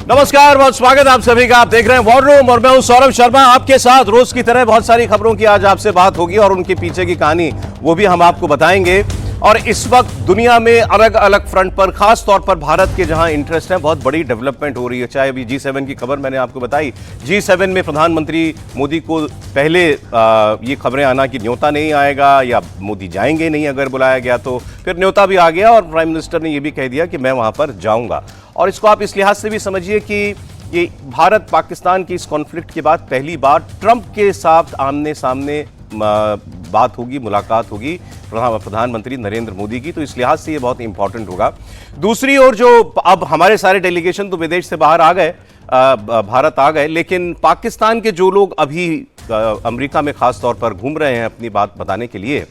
नमस्कार, बहुत स्वागत आप सभी का। आप देख रहे हैं वॉर रूम और मैं हूं सौरभ शर्मा आपके साथ। रोज की तरह बहुत सारी खबरों की आज आपसे बात होगी और उनके पीछे की कहानी वो भी हम आपको बताएंगे। और इस वक्त दुनिया में अलग अलग फ्रंट पर, खास तौर पर भारत के जहां इंटरेस्ट है, बहुत बड़ी डेवलपमेंट हो रही है। चाहे अभी G7 की खबर मैंने आपको बताई, G7 में प्रधानमंत्री मोदी को पहले ये खबरें आना कि न्योता नहीं आएगा या मोदी जाएंगे नहीं अगर बुलाया गया तो, फिर न्योता भी आ गया और प्राइम मिनिस्टर ने यह भी कह दिया कि मैं वहां पर जाऊंगा। और इसको आप इस लिहाज से भी समझिए कि ये भारत पाकिस्तान की इस कॉन्फ्लिक्ट के बाद पहली बार ट्रंप के साथ आमने सामने बात होगी, मुलाकात होगी प्रधानमंत्री नरेंद्र मोदी की। तो इस लिहाज से ये बहुत इंपॉर्टेंट होगा। दूसरी ओर जो अब हमारे सारे डेलीगेशन तो विदेश से बाहर आ गए, भारत आ गए, लेकिन पाकिस्तान के जो लोग अभी अमेरिका में खास तौर पर घूम रहे हैं अपनी बात बताने के लिए,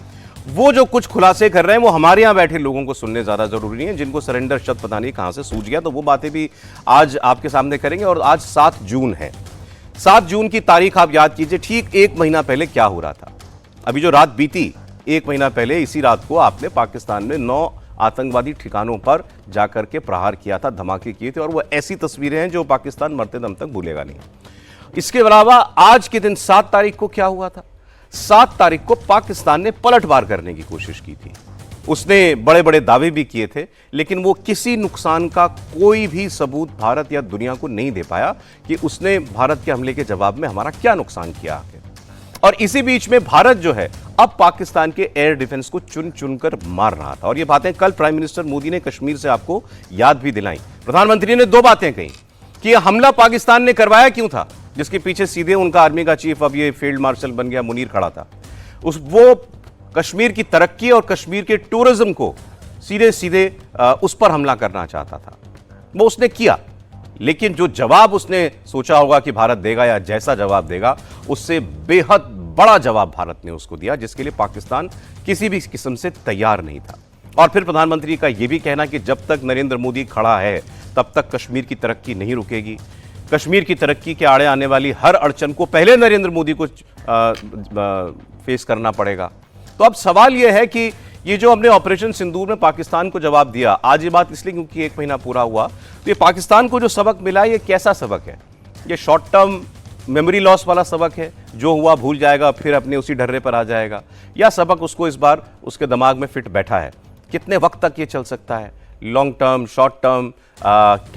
वो जो कुछ खुलासे कर रहे हैं वो हमारे यहाँ बैठे लोगों को सुनने ज्यादा जरूरी नहीं है। जिनको सरेंडर शब्द पता नहीं कहां से सूझ गया, तो वो बातें भी आज आपके सामने करेंगे। और आज 7 जून है। 7 जून की तारीख आप याद कीजिए, ठीक 1 महीना पहले क्या हो रहा था। अभी जो रात बीती, 1 महीना पहले इसी रात को आपने पाकिस्तान में 9 आतंकवादी ठिकानों पर जाकर के प्रहार किया था, धमाके किए थे। और वो ऐसी तस्वीरें हैं जो पाकिस्तान मरते दम तक भूलेगा नहीं। इसके अलावा आज के दिन 7 तारीख को क्या हुआ था? 7 तारीख को पाकिस्तान ने पलटवार करने की कोशिश की थी। उसने बड़े बड़े दावे भी किए थे, लेकिन वो किसी नुकसान का कोई भी सबूत भारत या दुनिया को नहीं दे पाया कि उसने भारत के हमले के जवाब में हमारा क्या नुकसान किया आखिर। और इसी बीच में भारत जो है अब पाकिस्तान के एयर डिफेंस को चुन चुनकर मार रहा था। और ये बातें कल प्राइम मिनिस्टर मोदी ने कश्मीर से आपको याद भी दिलाई। प्रधानमंत्री ने 2 बातें कही कि यह हमला पाकिस्तान ने करवाया क्यों था, जिसके पीछे सीधे उनका आर्मी का चीफ, अब ये फील्ड मार्शल बन गया, मुनीर खड़ा था। वो कश्मीर की तरक्की और कश्मीर के टूरिज्म को सीधे सीधे उस पर हमला करना चाहता था। वो उसने किया, लेकिन जो जवाब उसने सोचा होगा कि भारत देगा या जैसा जवाब देगा, उससे बेहद बड़ा जवाब भारत ने उसको दिया, जिसके लिए पाकिस्तान किसी भी किस्म से तैयार नहीं था। और फिर प्रधानमंत्री का यह भी कहना कि जब तक नरेंद्र मोदी खड़ा है तब तक कश्मीर की तरक्की नहीं रुकेगी। कश्मीर की तरक्की के आड़े आने वाली हर अड़चन को पहले नरेंद्र मोदी को फेस करना पड़ेगा। तो अब सवाल यह है कि ये जो हमने ऑपरेशन सिंदूर में पाकिस्तान को जवाब दिया, आज ये बात इसलिए क्योंकि 1 महीना पूरा हुआ, तो ये पाकिस्तान को जो सबक मिला, ये कैसा सबक है? ये शॉर्ट टर्म मेमोरी लॉस वाला सबक है, जो हुआ भूल जाएगा फिर अपने उसी ढर्रे पर आ जाएगा, या सबक उसको इस बार उसके दिमाग में फिट बैठा है? कितने वक्त तक ये चल सकता है? लॉन्ग टर्म, शॉर्ट टर्म,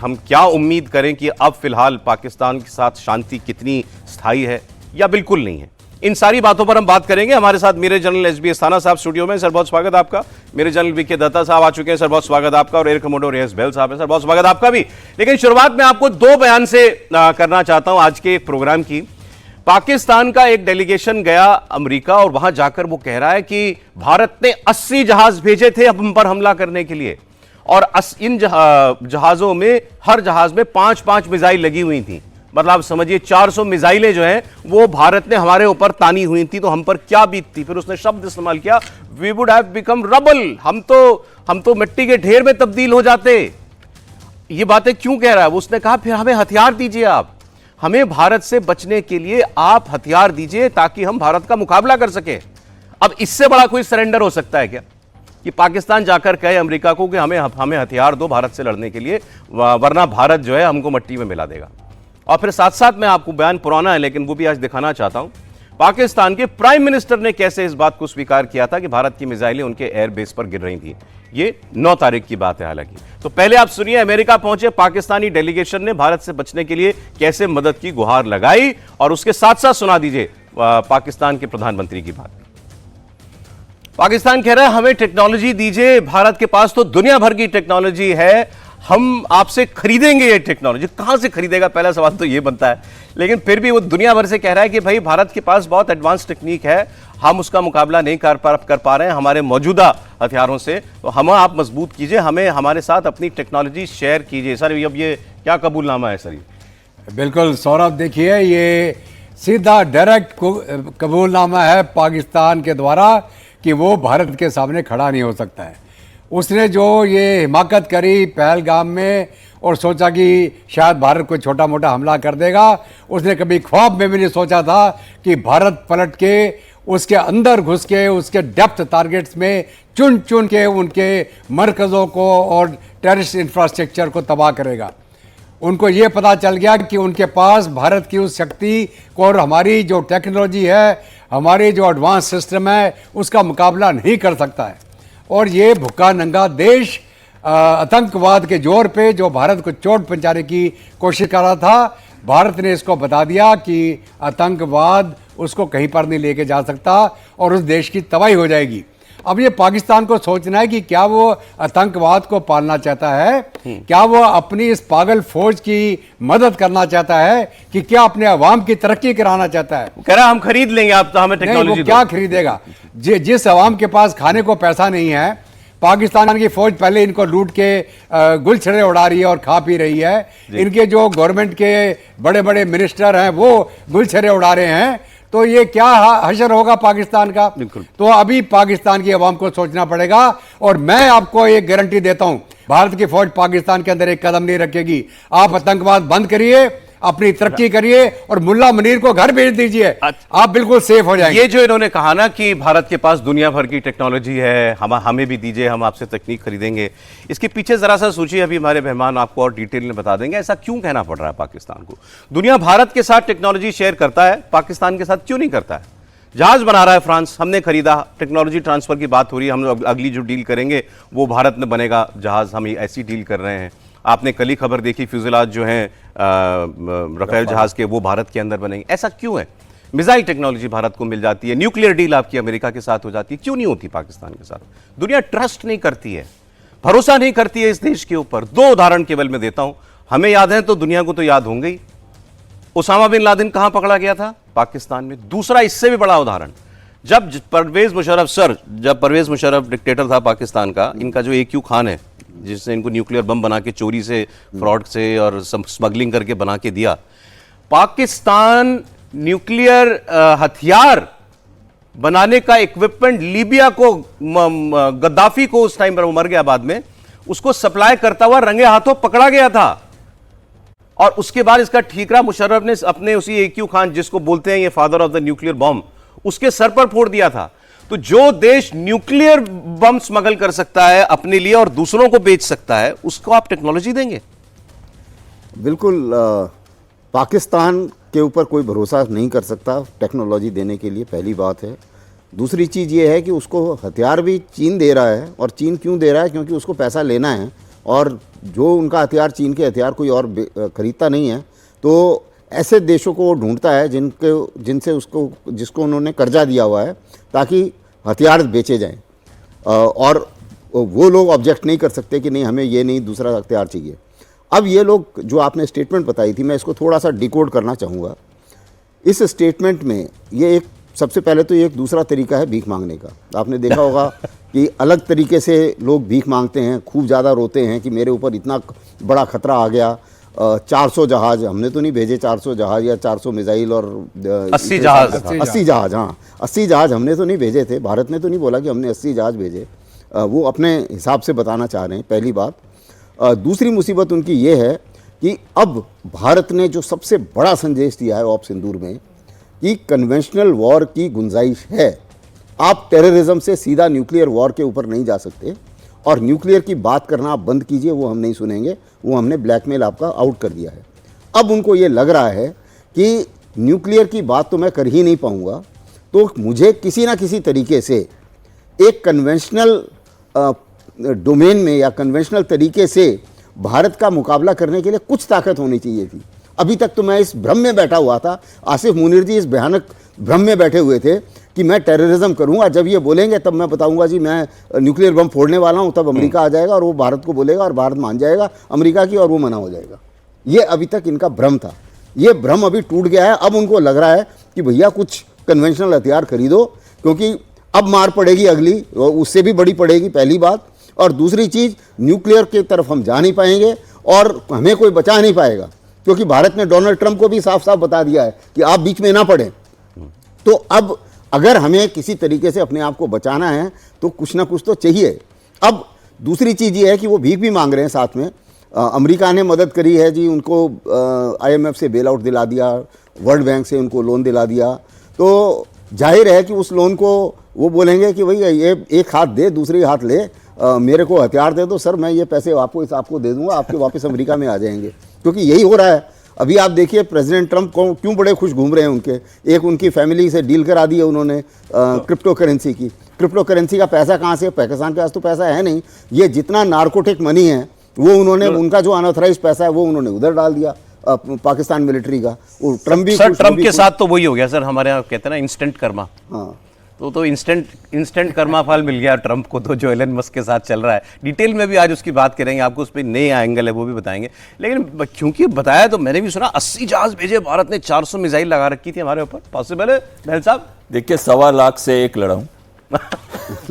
हम क्या उम्मीद करें कि अब फिलहाल पाकिस्तान के साथ शांति कितनी स्थायी है या बिल्कुल नहीं है? इन सारी बातों पर हम बात करेंगे। हमारे साथ मेरे जनरल एसबी अस्थाना साहब स्टूडियो में। सर बहुत स्वागत आपका। मेरे जनरल वीके दत्ता साहब आ चुके हैं। सर बहुत स्वागत आपका। और एयर कमोडोर एस बेल साहब हैं। सर बहुत स्वागत आपका भी। लेकिन शुरुआत में आपको 2 बयान से करना चाहता हूं आज के प्रोग्राम की। पाकिस्तान का एक डेलीगेशन गया अमेरिका और वहां जाकर वो कह रहा है कि भारत ने 80 जहाज भेजे थे हम पर हमला करने के लिए, और इन जहाजों में हर जहाज में 5-5 मिसाइल लगी हुई थी। मतलब आप समझिए 400 मिसाइलें जो हैं वो भारत ने हमारे ऊपर तानी हुई थी, तो हम पर क्या बीतती। फिर उसने शब्द इस्तेमाल किया, we would have become rubble, हम तो मिट्टी के ढेर में तब्दील हो जाते। ये बातें क्यों कह रहा है? उसने कहा फिर हमें हथियार दीजिए, आप हमें भारत से बचने के लिए आप हथियार दीजिए ताकि हम भारत का मुकाबला कर सकें। अब इससे बड़ा कोई सरेंडर हो सकता है क्या कि पाकिस्तान जाकर कहे अमेरिका को कि हमें हथियार दो भारत से लड़ने के लिए, वरना भारत जो है हमको मट्टी में मिला देगा। और फिर साथ साथ में आपको बयान पुराना है लेकिन वो भी आज दिखाना चाहता हूं, पाकिस्तान के प्राइम मिनिस्टर ने कैसे इस बात को स्वीकार किया था कि भारत की मिसाइलें उनके एयरबेस पर गिर रही थी। ये 9 तारीख की बात है हालांकि। तो पहले आप सुनिए, अमेरिका पहुंचे पाकिस्तानी डेलीगेशन ने भारत से बचने के लिए कैसे मदद की गुहार लगाई, और उसके साथ साथ सुना दीजिए पाकिस्तान के प्रधानमंत्री की बात। पाकिस्तान कह रहा है हमें टेक्नोलॉजी दीजिए, भारत के पास तो दुनिया भर की टेक्नोलॉजी है, हम आपसे खरीदेंगे ये टेक्नोलॉजी। कहां से खरीदेगा, पहला सवाल तो ये बनता है। लेकिन फिर भी वो दुनिया भर से कह रहा है कि भाई भारत के पास बहुत एडवांस टेक्निक है, हम उसका मुकाबला नहीं कर पा रहे हैं हमारे मौजूदा हथियारों से, तो हम आप मजबूत कीजिए, हमें हमारे साथ अपनी टेक्नोलॉजी शेयर कीजिए। सर अब ये क्या कबूलनामा है सर? ये बिल्कुल सौरभ, देखिए ये सीधा डायरेक्ट कबूलनामा है पाकिस्तान के द्वारा कि वो भारत के सामने खड़ा नहीं हो सकता है। उसने जो ये हिमाकत करी पहलगाम में और सोचा कि शायद भारत कोई छोटा मोटा हमला कर देगा, उसने कभी ख्वाब में भी नहीं सोचा था कि भारत पलट के उसके अंदर घुस के उसके डेप्थ टारगेट्स में चुन चुन के उनके मरकज़ों को और टेररिस्ट इंफ्रास्ट्रक्चर को तबाह करेगा। उनको ये पता चल गया कि उनके पास भारत की उस शक्ति को और हमारी जो टेक्नोलॉजी है, हमारी जो एडवांस सिस्टम है, उसका मुकाबला नहीं कर सकता है। और ये भुक्का नंगा देश आतंकवाद के जोर पे जो भारत को चोट पहुंचाने की कोशिश कर रहा था, भारत ने इसको बता दिया कि आतंकवाद उसको कहीं पर नहीं लेके जा सकता और उस देश की तबाही हो जाएगी। अब ये पाकिस्तान को सोचना है कि क्या वो आतंकवाद को पालना चाहता है, क्या वो अपनी इस पागल फौज की मदद करना चाहता है, कि क्या अपने अवाम की तरक्की कराना चाहता है। कह रहा हम खरीद लेंगे, आप तो हमें नहीं, टेक्नोलॉजी वो क्या खरीदेगा? जिस अवाम के पास खाने को पैसा नहीं है, पाकिस्तान की फौज पहले इनको लूट के गुलछड़े उड़ा रही है और खा पी रही है। इनके जो गवर्नमेंट के बड़े बड़े मिनिस्टर हैं वो गुलछड़े उड़ा रहे हैं, तो ये क्या हशर होगा पाकिस्तान का? तो अभी पाकिस्तान की आवाम को सोचना पड़ेगा। और मैं आपको एक गारंटी देता हूं, भारत की फौज पाकिस्तान के अंदर एक कदम नहीं रखेगी। आप आतंकवाद बंद करिए, अपनी तरक्की करिए और मुल्ला मुनीर को घर भेज दीजिए, आप बिल्कुल सेफ हो जाएंगे। ये जो इन्होंने कहा ना कि भारत के पास दुनिया भर की टेक्नोलॉजी है, हमें भी दीजिए, हम आपसे तकनीक खरीदेंगे, इसके पीछे जरा सा सोचिए। अभी हमारे मेहमान आपको और डिटेल में बता देंगे ऐसा क्यों कहना पड़ रहा है पाकिस्तान को। दुनिया भारत के साथ टेक्नोलॉजी शेयर करता है, पाकिस्तान के साथ क्यों नहीं करता है? जहाज बना रहा है फ्रांस, हमने खरीदा, टेक्नोलॉजी ट्रांसफर की बात हो रही है, हम अगली जो डील करेंगे वो भारत में बनेगा जहाज, हम ऐसी डील कर रहे हैं। आपने कल ही खबर देखी, फ्यूजिलाज जो हैं राफेल जहाज के वो भारत के अंदर बनेंगे। ऐसा क्यों है? मिसाइल टेक्नोलॉजी भारत को मिल जाती है, न्यूक्लियर डील आपकी अमेरिका के साथ हो जाती है, क्यों नहीं होती पाकिस्तान के साथ? दुनिया ट्रस्ट नहीं करती है, भरोसा नहीं करती है इस देश के ऊपर। दो उदाहरण केवल मैं देता हूं, हमें याद है तो दुनिया को तो याद होंगे ही। ओसामा बिन लादेन कहां पकड़ा गया था? पाकिस्तान में। दूसरा इससे भी बड़ा उदाहरण, जब परवेज मुशर्रफ डिक्टेटर था पाकिस्तान का, इनका जो AQ खान है जिसने इनको न्यूक्लियर बम बना के चोरी से, फ्रॉड से और स्मगलिंग करके बना के दिया, पाकिस्तान न्यूक्लियर हथियार बनाने का इक्विपमेंट लीबिया को, गद्दाफी को, उस टाइम पर वो मर गया बाद में, उसको सप्लाई करता हुआ रंगे हाथों पकड़ा गया था। और उसके बाद इसका ठीकरा मुशर्रफ ने अपने उसी AQ खान, जिसको बोलते हैं ये father of the nuclear bomb, उसके सर पर फोड़ दिया था। तो जो देश न्यूक्लियर बम स्मगल कर सकता है अपने लिए और दूसरों को बेच सकता है, उसको आप टेक्नोलॉजी देंगे? बिल्कुल पाकिस्तान के ऊपर कोई भरोसा नहीं कर सकता टेक्नोलॉजी देने के लिए, पहली बात है। दूसरी चीज़ ये है कि उसको हथियार भी चीन दे रहा है, और चीन क्यों दे रहा है? क्योंकि उसको पैसा लेना है, और जो उनका हथियार, चीन के हथियार कोई और खरीदता नहीं है, तो ऐसे देशों को वो ढूंढता है जिनसे जिसको उन्होंने कर्जा दिया हुआ है, ताकि हथियार बेचे जाएं। और वो लोग ऑब्जेक्ट नहीं कर सकते कि नहीं, हमें ये नहीं, दूसरा हथियार चाहिए। अब ये लोग, जो आपने स्टेटमेंट बताई थी, मैं इसको थोड़ा सा डिकोड करना चाहूँगा। इस स्टेटमेंट में ये एक, सबसे पहले तो ये एक दूसरा तरीका है भीख मांगने का। आपने देखा होगा कि अलग तरीके से लोग भीख मांगते हैं, खूब ज़्यादा रोते हैं कि मेरे ऊपर इतना बड़ा खतरा आ गया। 400 जहाज हमने तो नहीं भेजे, 400 जहाज या 400 मिसाइल और 80 जहाज, 80 जहाज, हाँ 80 जहाज हमने तो नहीं भेजे थे। भारत ने तो नहीं बोला कि हमने 80 जहाज भेजे, वो अपने हिसाब से बताना चाह रहे हैं, पहली बात। दूसरी मुसीबत उनकी ये है कि अब भारत ने जो सबसे बड़ा संदेश दिया है ऑप सिंदूर में, कि कन्वेंशनल वॉर की गुंजाइश है, आप टेररिज्म से सीधा न्यूक्लियर वॉर के ऊपर नहीं जा सकते, और न्यूक्लियर की बात करना आप बंद कीजिए, वो हम नहीं सुनेंगे, वो हमने ब्लैकमेल आपका आउट कर दिया है। अब उनको ये लग रहा है कि न्यूक्लियर की बात तो मैं कर ही नहीं पाऊँगा, तो मुझे किसी ना किसी तरीके से एक कन्वेंशनल डोमेन में या कन्वेंशनल तरीके से भारत का मुकाबला करने के लिए कुछ ताकत होनी चाहिए थी। अभी तक तो मैं इस भ्रम में बैठा हुआ था, आसिफ मुनीर जी इस भयानक भ्रम में बैठे हुए थे कि मैं टेररिज्म करूंगा, जब ये बोलेंगे तब मैं बताऊंगा जी मैं न्यूक्लियर बम फोड़ने वाला हूं, तब अमेरिका आ जाएगा और वो भारत को बोलेगा और भारत मान जाएगा अमेरिका की, और वो मना हो जाएगा। ये अभी तक इनका भ्रम था, ये भ्रम अभी टूट गया है। अब उनको लग रहा है कि भैया कुछ कन्वेंशनल हथियार खरीदो, क्योंकि अब मार पड़ेगी अगली, उससे भी बड़ी पड़ेगी, पहली बात। और दूसरी चीज़, न्यूक्लियर की तरफ हम जा नहीं पाएंगे और हमें कोई बचा नहीं पाएगा, क्योंकि भारत ने डोनाल्ड ट्रंप को भी साफ साफ बता दिया है कि आप बीच में ना पड़े। तो अब अगर हमें किसी तरीके से अपने आप को बचाना है तो कुछ ना कुछ तो चाहिए। अब दूसरी चीज़ ये है कि वो भीख भी मांग रहे हैं साथ में। अमेरिका ने मदद करी है जी, उनको IMF से बेल आउट दिला दिया, वर्ल्ड बैंक से उनको लोन दिला दिया, तो जाहिर है कि उस लोन को वो बोलेंगे कि भाई ये एक हाथ दे दूसरी हाथ ले, मेरे को हथियार दे दो सर, मैं ये पैसे आपको दे दूंगा, आपके वापस अमेरिका में आ जाएंगे। क्योंकि यही हो रहा है। अभी आप देखिए प्रेसिडेंट ट्रंप को क्यों बड़े खुश घूम रहे हैं उनके, एक उनकी फैमिली से डील करा दी है उन्होंने क्रिप्टो करेंसी की। क्रिप्टो करेंसी का पैसा कहाँ से, पाकिस्तान के पास तो पैसा है नहीं, ये जितना नार्कोटिक मनी है वो उन्होंने, उनका जो अनऑथराइज पैसा है वो उन्होंने उधर डाल दिया पाकिस्तान मिलिट्री का। वो ट्रम्प भी सर, ट्रम्प के साथ तो वही हो गया सर, हमारे यहाँ कहते हैं ना इंस्टेंट कर्मा। हाँ, तो इंस्टेंट कर्मा फल मिल गया ट्रंप को, तो जो एलन मस्क के साथ चल रहा है। डिटेल में भी आज उसकी बात करेंगे, आपको उस पर नए एंगल है वो भी बताएंगे। लेकिन क्योंकि बताया तो मैंने भी सुना 80 जहाज भेजे भारत ने, 400 मिसाइल लगा रखी थी हमारे ऊपर। पॉसिबल है महल साहब? देखिए 1.25 लाख से एक लड़ाऊं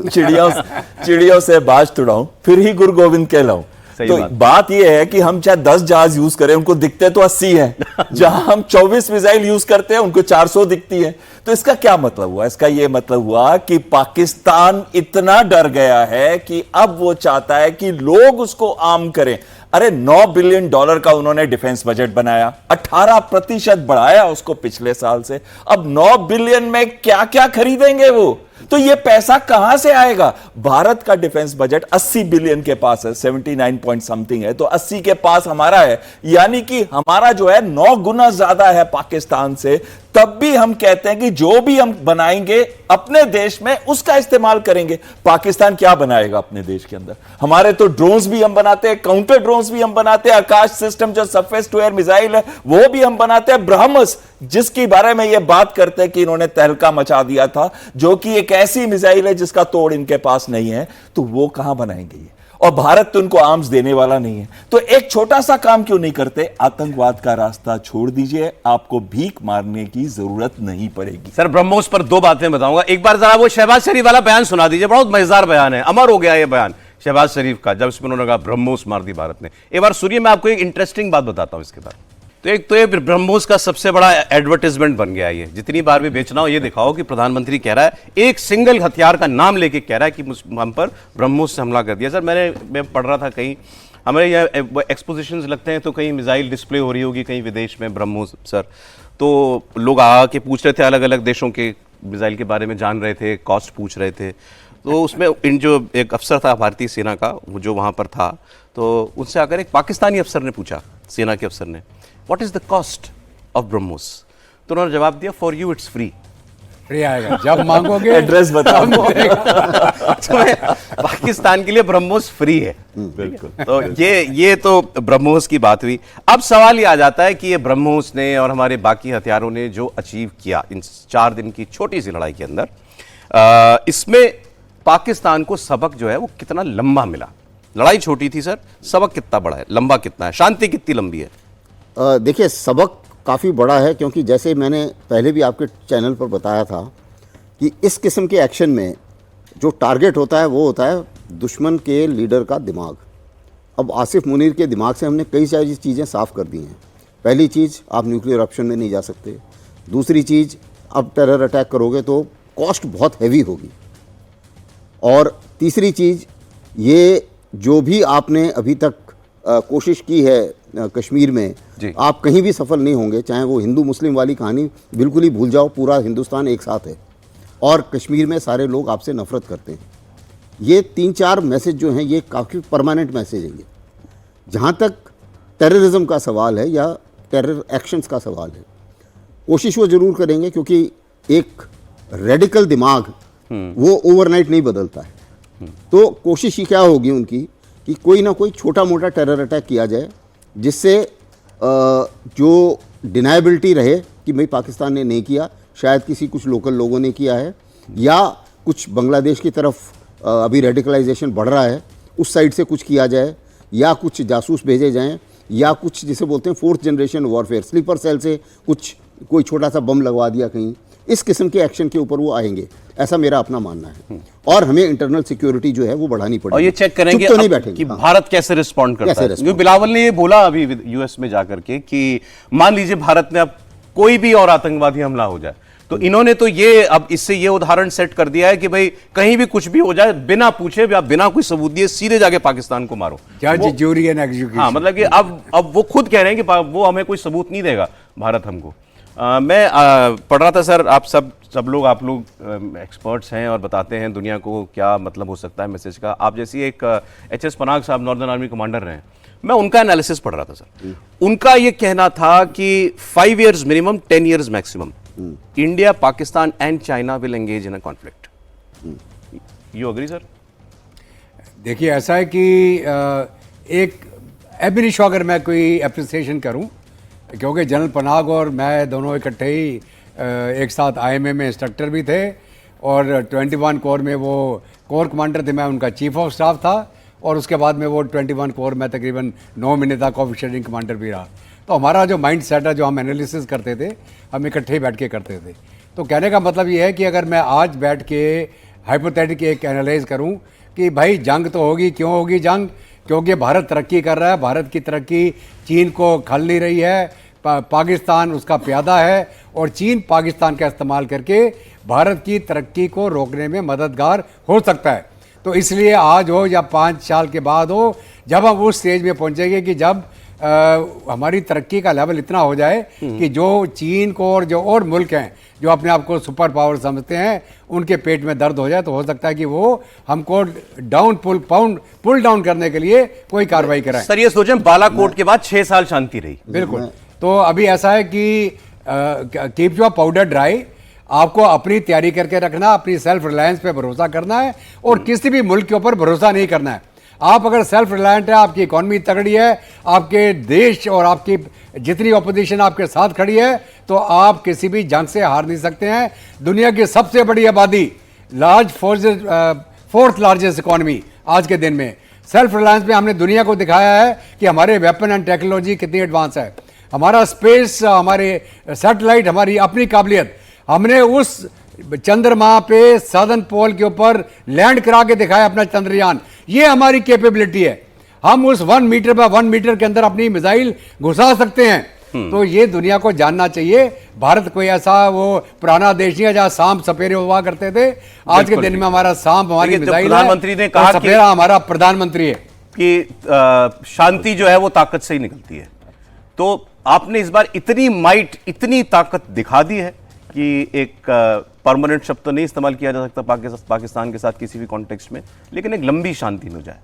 चिड़ियों से बाज तुड़ाऊं, फिर ही गुरु गोविंद कहलाऊं। तो बात यह है कि हम चाहे 10 जहाज यूज करें, उनको दिखते तो 80 हैं। जहां हम 24 मिसाइल यूज करते हैं उनको 400 दिखती है। तो इसका क्या मतलब हुआ? इसका यह मतलब हुआ कि पाकिस्तान इतना डर गया है कि अब वो चाहता है कि लोग उसको आर्म करें। अरे $9 बिलियन का उन्होंने डिफेंस बजट बनाया, 18% बढ़ाया उसको पिछले साल से। अब 9 बिलियन में क्या क्या खरीदेंगे वो? तो ये पैसा कहां से आएगा? भारत का डिफेंस बजट 80 बिलियन के पास है, 79 पॉइंट समथिंग है, तो 80 के पास हमारा है, यानी कि हमारा जो है 9 गुना ज्यादा है पाकिस्तान से। तब भी हम कहते हैं कि जो भी हम बनाएंगे अपने देश में उसका इस्तेमाल करेंगे। पाकिस्तान क्या बनाएगा अपने देश के अंदर? हमारे तो ड्रोन्स भी हम बनाते हैं, काउंटर ड्रोन्स भी हम बनाते हैं, आकाश सिस्टम जो सरफेस टू एयर मिसाइल है वो भी हम बनाते हैं। ब्रह्मोस, जिसके बारे में ये बात करते हैं कि इन्होंने तहलका मचा दिया था, जो कि एक ऐसी मिसाइल है जिसका तोड़ इनके पास नहीं है, तो वो कहां बनाएंगे ये? और भारत तो उनको आर्म्स देने वाला नहीं है। तो एक छोटा सा काम क्यों नहीं करते? आतंकवाद का रास्ता छोड़ दीजिए, आपको भीख मारने की जरूरत नहीं पड़ेगी। सर, ब्रह्मोस पर 2 बातें बताऊंगा। एक बार जरा वो शहबाज शरीफ वाला बयान सुना दीजिए, बहुत मजेदार बयान है, अमर हो गया ये बयान शहबाज शरीफ का, जब इसमें उन्होंने कहा ब्रह्मोस मार दी भारत ने। एक बार सुनिए, मैं आपको एक इंटरेस्टिंग बात बताता हूं इसके बाद। तो एक तो ये ब्रह्मोस का सबसे बड़ा एडवर्टाइजमेंट बन गया है ये। जितनी बार भी बेचना हो ये दिखाओ कि प्रधानमंत्री कह रहा है, एक सिंगल हथियार का नाम लेके कह रहा है कि हम पर ब्रह्मोस से हमला कर दिया। सर, मैं पढ़ रहा था कहीं, हमारे यहाँ एक्सपोजिशंस लगते हैं तो कहीं मिसाइल डिस्प्ले हो रही होगी कहीं विदेश में ब्रह्मोस। सर, तो लोग आके पूछ रहे थे, अलग अलग देशों के मिसाइल के बारे में जान रहे थे, कॉस्ट पूछ रहे थे। तो उसमें इन जो एक अफसर था भारतीय सेना का, जो वहाँ पर था, तो उनसे आकर एक पाकिस्तानी अफसर ने पूछा, सेना के अफसर ने, what is the cost of BrahMos? तो उन्होंने जवाब दिया, for you it's free. Free आएगा, जब मांगोगे एड्रेस बताओ। तो पाकिस्तान के लिए ब्रह्मोस फ्री है। बिल्कुल। तो ये तो ब्रह्मोस की बात हुई। अब सवाल ये आ जाता है कि ये ब्रह्मोस ने और हमारे बाकी हथियारों ने जो अचीव किया इन 4 दिन की छोटी सी लड़ाई के अंदर, इसमें पाकिस्तान को सबक जो है वो कितना लंबा मिला? लड़ाई छोटी थी सर, सबक कितना बड़ा है, लंबा कितना है, शांति कितनी लंबी है? देखिए, सबक काफ़ी बड़ा है, क्योंकि जैसे मैंने पहले भी आपके चैनल पर बताया था कि इस किस्म के एक्शन में जो टारगेट होता है वो होता है दुश्मन के लीडर का दिमाग। अब आसिफ मुनीर के दिमाग से हमने कई सारी चीज़ें साफ़ कर दी हैं। पहली चीज़, आप न्यूक्लियर ऑप्शन में नहीं जा सकते। दूसरी चीज़, अब टेरर अटैक करोगे तो कॉस्ट बहुत हैवी होगी। और तीसरी चीज़, ये जो भी आपने अभी तक कोशिश की है कश्मीर में, आप कहीं भी सफल नहीं होंगे। चाहे वो हिंदू मुस्लिम वाली कहानी बिल्कुल ही भूल जाओ, पूरा हिंदुस्तान एक साथ है और कश्मीर में सारे लोग आपसे नफरत करते हैं। ये 3-4 मैसेज जो हैं ये काफ़ी परमानेंट मैसेज हैं। जहाँ तक टेररिज्म का सवाल है या टेरर एक्शंस का सवाल है, कोशिश वो ज़रूर करेंगे, क्योंकि एक रेडिकल दिमाग वो ओवरनाइट नहीं बदलता है। तो कोशिश ही क्या होगी उनकी कि कोई ना कोई छोटा मोटा टेरर अटैक किया जाए, जिससे जो डिनाइबिलिटी रहे कि भाई पाकिस्तान ने नहीं किया, शायद किसी कुछ लोकल लोगों ने किया है, या कुछ बांग्लादेश की तरफ अभी रेडिकलाइजेशन बढ़ रहा है, उस साइड से कुछ किया जाए, या कुछ जासूस भेजे जाएं, या कुछ जिसे बोलते हैं 4th generation warfare, sleeper cell से कुछ कोई छोटा सा बम लगवा दिया कहीं। इस किस्म के एक्शन के ऊपर वो आएंगे, ऐसा मेरा अपना मानना है। और हमें इंटरनल सिक्योरिटी जो है वो बढ़ानी पड़ेगी। और ये चेक करेंगे तो नहीं बैठेंगे कि भारत कैसे रिस्पॉन्ड करता है। क्योंकि बिलावल ने ये बोला अभी यूएस में जाकर के कि मान लीजिए भारत में अब कोई भी और आतंकवादी हमला हो जाए, तो इन्होंने तो ये अब इससे ये उदाहरण सेट कर दिया है कि भाई कहीं भी कुछ भी हो जाए, बिना पूछे या बिना कोई सबूत दिए सीधे जाके पाकिस्तान को मारो। जज, ज्यूरी एंड एग्जीक्यूशन। हाँ, मतलब कि अब वो खुद कह रहे हैं कि वो हमें कोई सबूत नहीं देगा भारत हमको। मैं पढ़ रहा था सर, आप सब लोग आप लोग एक्सपर्ट्स हैं और बताते हैं दुनिया को क्या मतलब हो सकता है मैसेज का। आप जैसी एक एचएस पनाग साहब नॉर्दर्न आर्मी कमांडर रहे हैं, मैं उनका एनालिसिस पढ़ रहा था सर। उनका ये कहना था कि 5 years minimum, 10 years maximum, India, Pakistan and China will engage in a conflict. You agree sir? देखिए, ऐसा है कि एक एबनिशो अगर मैं कोई अप्रिसिएशन करूं, क्योंकि जनरल पनाग और मैं दोनों इकट्ठे ही एक साथ IMA में इंस्ट्रक्टर भी थे, और 21 कोर में वो कोर कमांडर थे, मैं उनका चीफ ऑफ स्टाफ था, और उसके बाद में वो 21 कोर में तकरीबन 9 महीने तक ऑफिसरिंग कमांडर भी रहा। तो हमारा जो माइंड सेट है, जो हम एनालिसिस करते थे, हम इकट्ठे बैठ के करते थे। तो कहने का मतलब ये है कि अगर मैं आज बैठ के हाइपोथेटिक एक एनालाइज करूं कि भाई जंग तो होगी, क्यों होगी जंग? क्योंकि भारत तरक्की कर रहा है, भारत की तरक्की चीन को खल नहीं रही है, पाकिस्तान उसका प्यादा है, और चीन पाकिस्तान का इस्तेमाल करके भारत की तरक्की को रोकने में मददगार हो सकता है। तो इसलिए आज हो या 5 साल के बाद हो, जब हम उस स्टेज में पहुंचेंगे कि जब हमारी तरक्की का लेवल इतना हो जाए कि जो चीन को और जो और मुल्क हैं जो अपने आप को सुपर पावर समझते हैं, उनके पेट में दर्द हो जाए, तो हो सकता है कि वो हमको पुल डाउन करने के लिए कोई कार्रवाई कराएं। सर ये सोचें, बालाकोट के बाद 6 साल शांति रही। बिल्कुल। तो अभी ऐसा है कि कीप योर पाउडर ड्राई, आपको अपनी तैयारी करके रखना, अपनी सेल्फ रिलायंस पे भरोसा करना है, और किसी भी मुल्क के ऊपर भरोसा नहीं करना है। आप अगर सेल्फ रिलायंट है, आपकी इकॉनमी तगड़ी है, आपके देश और आपकी जितनी ऑपोजिशन आपके साथ खड़ी है, तो आप किसी भी जंग से हार नहीं सकते हैं। दुनिया की सबसे बड़ी आबादी, फोर्थ लार्जेस्ट इकॉनमी आज के दिन में, सेल्फ रिलायंस में हमने दुनिया को दिखाया है कि हमारे वेपन एंड टेक्नोलॉजी कितनी एडवांस है, हमारा स्पेस, हमारे सैटेलाइट, हमारी अपनी काबिलियत। हमने उस चंद्रमा पे साउदर्न पोल के ऊपर लैंड करा के दिखाया अपना चंद्रयान, ये हमारी कैपेबिलिटी है। हम उस 1 मीटर पर 1 मीटर के अंदर अपनी मिसाइल घुसा सकते हैं। तो ये दुनिया को जानना चाहिए। भारत कोई ऐसा वो पुराना देश नहीं है जहां सांप सपेरे हुआ करते थे। आज के दिन में हमारा सांप हमारी मिसाइल है, प्रधानमंत्री ने कहा सपेरा हमारा प्रधानमंत्री है कि शांति जो है वो ताकत से ही निकलती है। तो आपने इस बार इतनी माइट, इतनी ताकत दिखा दी है कि एक परमानेंट शब्द तो नहीं इस्तेमाल किया जा सकता पाकिस्तान के साथ किसी भी कॉन्टेक्स्ट में, लेकिन एक लंबी शांति हो जाए।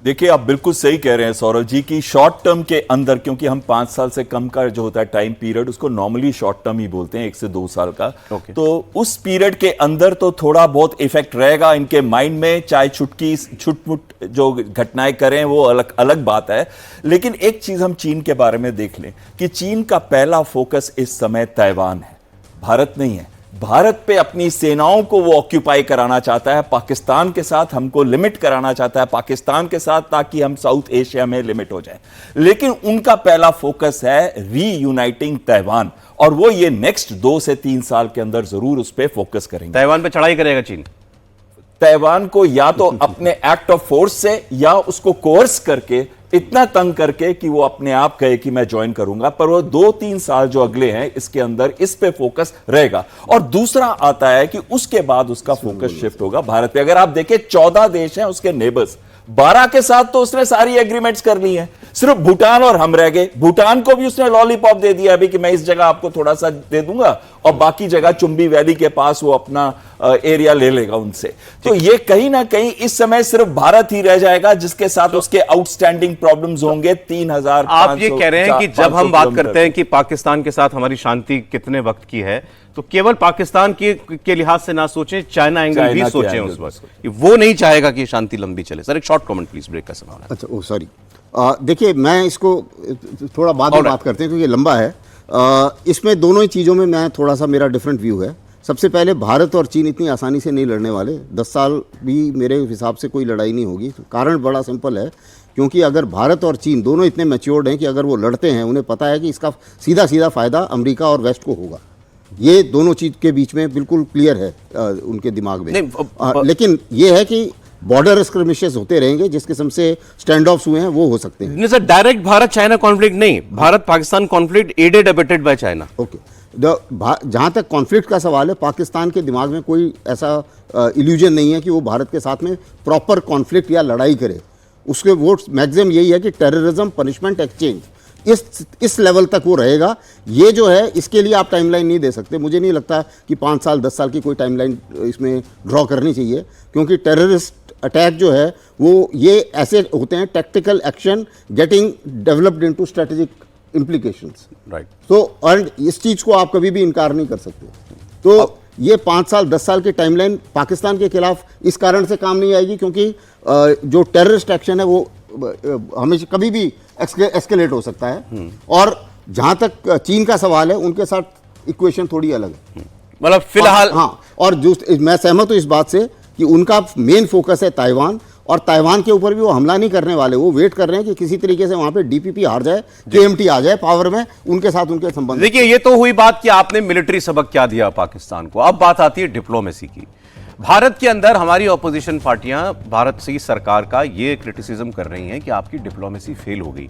देखिए, आप बिल्कुल सही कह रहे हैं सौरभ जी की शॉर्ट टर्म के अंदर, क्योंकि हम 5 साल से कम का जो होता है टाइम पीरियड, उसको नॉर्मली शॉर्ट टर्म ही बोलते हैं, 1 से 2 साल का। तो उस पीरियड के अंदर तो थोड़ा बहुत इफेक्ट रहेगा इनके माइंड में, चाहे छुटमुट जो घटनाएं करें वो अलग अलग बात है। लेकिन एक चीज हम चीन के बारे में देख लें कि चीन का पहला फोकस इस समय ताइवान है, भारत नहीं है। भारत पे अपनी सेनाओं को वो ऑक्यूपाई कराना चाहता है, पाकिस्तान के साथ हमको लिमिट कराना चाहता है, पाकिस्तान के साथ, ताकि हम साउथ एशिया में लिमिट हो जाए। लेकिन उनका पहला फोकस है रीयूनाइटिंग ताइवान, और वो ये नेक्स्ट 2 से 3 साल के अंदर जरूर उस पर फोकस करेंगे। ताइवान पे चढ़ाई करेगा चीन? ताइवान को या तो अपने एक्ट ऑफ फोर्स से या उसको कोर्स करके, इतना तंग करके कि वो अपने आप कहे कि मैं ज्वाइन करूंगा, पर वो 2-3 साल जो अगले हैं इसके अंदर इस पे फोकस रहेगा। और दूसरा आता है कि उसके बाद उसका फोकस शिफ्ट होगा भारत पे। अगर आप देखें 14 देश हैं उसके नेबर्स, 12 के साथ तो उसने सारी एग्रीमेंट्स कर ली हैं, सिर्फ भूटान और हम रह गए। भूटान को भी उसने लॉलीपॉप दे दिया अभी कि मैं इस जगह आपको थोड़ा सा दे दूंगा, और बाकी जगह चुंबी वैली के पास वो अपना एरिया ले लेगा उनसे। तो ये कहीं ना कहीं इस समय सिर्फ भारत ही रह जाएगा जिसके साथ उसके आउटस्टैंडिंग प्रॉब्लम्स होंगे। 3000 आप ये कह रहे हैं कि जब हम बात करते हैं कि पाकिस्तान के साथ हमारी शांति कितने वक्त की है, तो केवल पाकिस्तान के लिहाज से ना सोचें, चाइना एंगल भी सोचें उस वक्त। वो नहीं चाहेगा कि शांति लंबी चले। सर एक शॉर्ट कमेंट प्लीज, ब्रेक का समय। अच्छा, ओ सॉरी, देखिए मैं इसको थोड़ा बाद में बात करते हैं क्योंकि लंबा है। इसमें दोनों ही चीज़ों में मैं थोड़ा सा, मेरा डिफरेंट व्यू है। सबसे पहले, भारत और चीन इतनी आसानी से नहीं लड़ने वाले। 10 साल भी मेरे हिसाब से कोई लड़ाई नहीं होगी। कारण बड़ा सिंपल है, क्योंकि अगर भारत और चीन दोनों इतने मैच्योर्ड हैं कि अगर वो लड़ते हैं, उन्हें पता है कि इसका सीधा सीधा फ़ायदा अमेरिका और वेस्ट को होगा। ये दोनों चीज़ के बीच में बिल्कुल क्लियर है उनके दिमाग में। लेकिन ये है कि बॉर्डर स्क्रमिशेस होते रहेंगे, जिस किस्म से स्टैंड ऑफ्स हुए हैं वो हो सकते हैं। नहीं sir, direct Bharat China conflict नहीं, Bharat Pakistan conflict aided abetted by China. Okay, जहाँ तक कॉन्फ्लिक्ट का सवाल है, पाकिस्तान के दिमाग में कोई ऐसा इल्यूजन नहीं है कि वो भारत के साथ में प्रॉपर कॉन्फ्लिक्ट या लड़ाई करे। उसके वोट मैक्सिमम यही है कि टेररिज्म पनिशमेंट एक्सचेंज, इस लेवल तक वो रहेगा। ये जो है, इसके लिए आप टाइमलाइन नहीं दे सकते। मुझे नहीं लगता कि 5 साल 10 साल की कोई टाइमलाइन इसमें ड्रॉ करनी चाहिए, क्योंकि टेररिस्ट अटैक जो है वो ये ऐसे होते हैं, tactical action getting developed into strategic implications, right. तो और इस चीज को आप कभी भी इनकार नहीं कर सकते। तो ये 5 साल 10 साल की टाइमलाइन पाकिस्तान के खिलाफ इस कारण से काम नहीं आएगी क्योंकि जो टेररिस्ट एक्शन है वो हमेशा कभी भी एस्केलेट हो सकता है, और जहां तक चीन का सवाल है उनके साथ इक्वेशन थोड़ी अलग है। मतलब फिलहाल हाँ, और जो मैं सहमत हूं इस बात से कि उनका मेन फोकस है ताइवान, और ताइवान के ऊपर भी वो हमला नहीं करने वाले, वो वेट कर रहे हैं कि किसी तरीके से वहां पे डीपीपी हार जाए, केएमटी आ जाए पावर में, उनके साथ उनके संबंध। देखिए, ये तो हुई बात कि आपने मिलिट्री सबक क्या दिया पाकिस्तान को। अब बात आती है डिप्लोमेसी की। भारत के अंदर हमारी ऑपोजिशन पार्टियां भारत की सरकार का ये क्रिटिसिज्म कर रही हैं कि आपकी डिप्लोमेसी फेल हो गई।